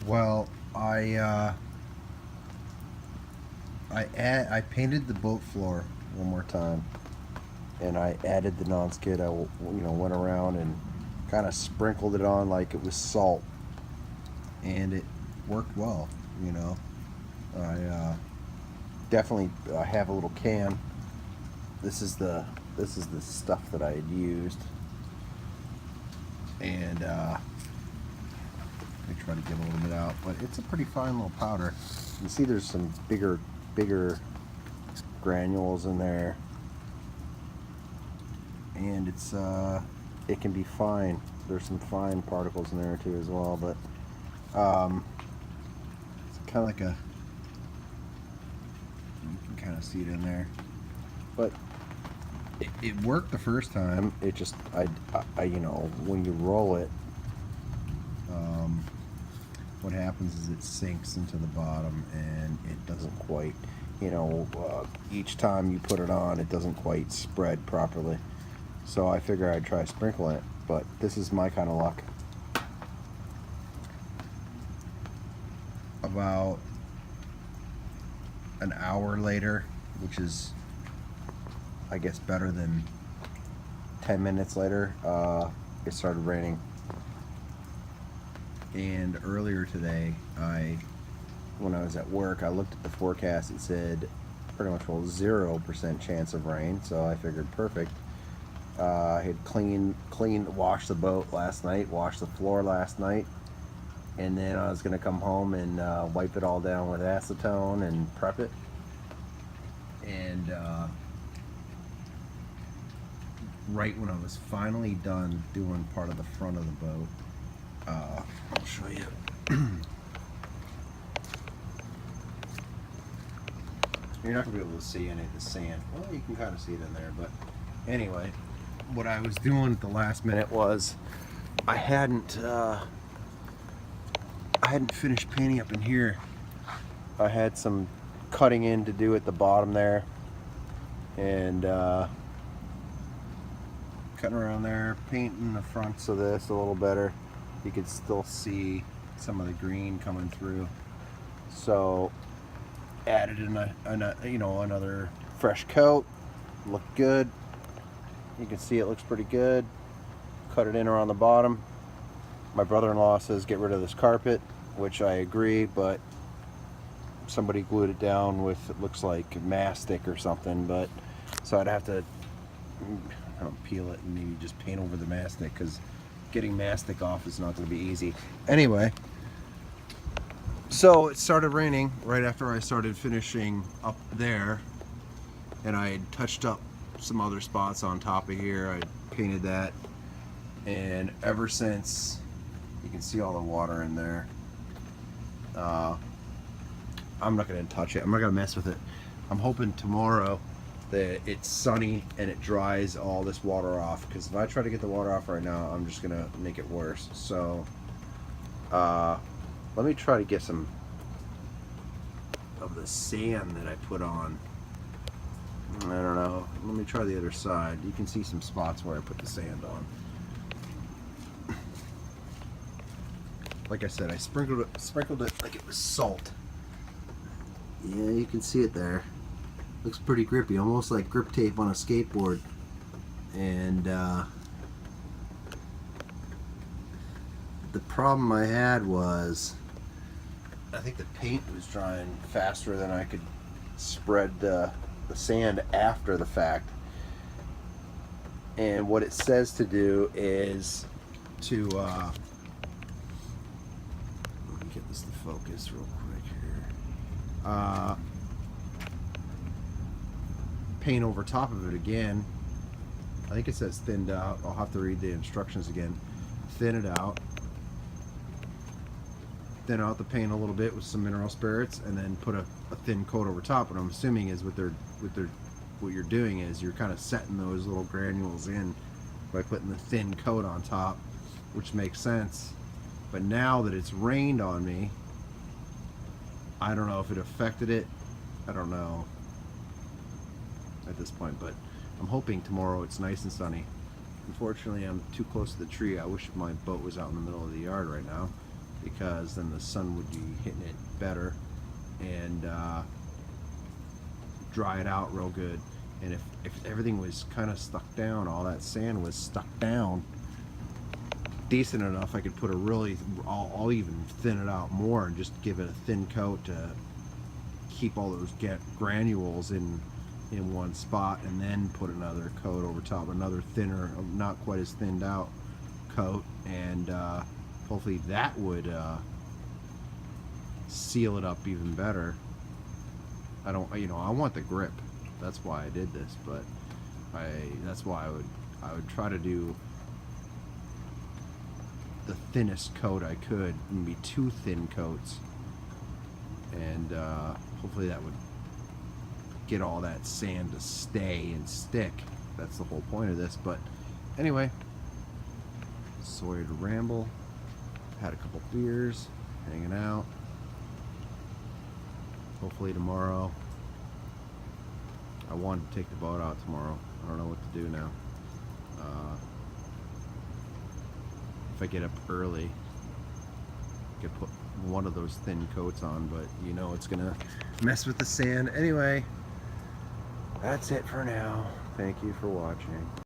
Well, I painted the boat floor one more time, and I added the Nonskid. Went around and kind of sprinkled it on like it was salt, and it worked well. You know, I definitely have a little can. This is the stuff that I had used, and I try to get a little bit out, but it's a pretty fine little powder. You can see there's some bigger granules in there, and it can be fine. There's some fine particles in there too as well, but it's kind of like you can kind of see it in there, but it worked the first time. It just when you roll it, what happens is it sinks into the bottom, and it doesn't quite, each time you put it on, it doesn't quite spread properly. So I figure I'd try sprinkling it, but this is my kind of luck. About an hour later, which is, I guess, better than 10 minutes later, it started raining. And earlier today, when I was at work, I looked at the forecast. It said pretty much 0% chance of rain, so I figured perfect. I had washed the boat last night, washed the floor last night, and then I was going to come home and wipe it all down with acetone and prep it. And right when I was finally done doing part of the front of the boat, I'll show you. You're not going to be able to see any of the sand. Well, you can kind of see it in there, but anyway, what I was doing at the last minute was I hadn't finished painting up in here. I had some cutting in to do at the bottom there, and cutting around there, painting the fronts of this a little better. You could still see some of the green coming through. So added in another fresh coat. Looked good. You can see it looks pretty good. Cut it in around the bottom. My brother-in-law says get rid of this carpet, which I agree, but somebody glued it down with, it looks like mastic or something, but so I'd have to peel it and maybe just paint over the mastic, because getting mastic off is not going to be easy. Anyway, so it started raining right after I started finishing up there, and I had touched up some other spots on top of here. I painted that, and ever since, you can see all the water in there. I'm not going to touch it. I'm not going to mess with it. I'm hoping tomorrow that it's sunny and it dries all this water off, because if I try to get the water off right now, I'm just gonna make it worse. So let me try to get some of the sand that I put on. I don't know, let me try the other side. You can see some spots where I put the sand on. Like I said, I sprinkled it like it was salt. Yeah, you can see it there. Looks pretty grippy, almost like grip tape on a skateboard. And the problem I had was, I think the paint was drying faster than I could spread the sand after the fact. And what it says to do is to let me get this to focus real quick here. Paint over top of it again. I think it says thinned out. I'll have to read the instructions again. Thin it out. Thin out the paint a little bit with some mineral spirits, and then put a thin coat over top. What I'm assuming is what you're doing is you're kind of setting those little granules in by putting the thin coat on top, which makes sense. But now that it's rained on me, I don't know if it affected it. I don't know at this point, but I'm hoping tomorrow it's nice and sunny. Unfortunately, I'm too close to the tree. I wish my boat was out in the middle of the yard right now, because then the sun would be hitting it better and dry it out real good. And if everything was kind of stuck down, all that sand was stuck down decent enough, I could put a really, I'll even thin it out more and just give it a thin coat to keep all those granules in one spot, and then put another coat over top, another thinner, not quite as thinned out coat, and hopefully that would seal it up even better. I don't, you know, I want the grip. That's why I did this, but that's why I would try to do the thinnest coat I could, maybe 2 thin coats, and hopefully that would get all that sand to stay and stick. That's the whole point of this. But anyway, sorry to ramble. Had a couple beers, hanging out. Hopefully tomorrow. I wanted to take the boat out tomorrow. I don't know what to do now. If I get up early, I could put one of those thin coats on, but you know it's gonna mess with the sand. Anyway, that's it for now. Thank you for watching.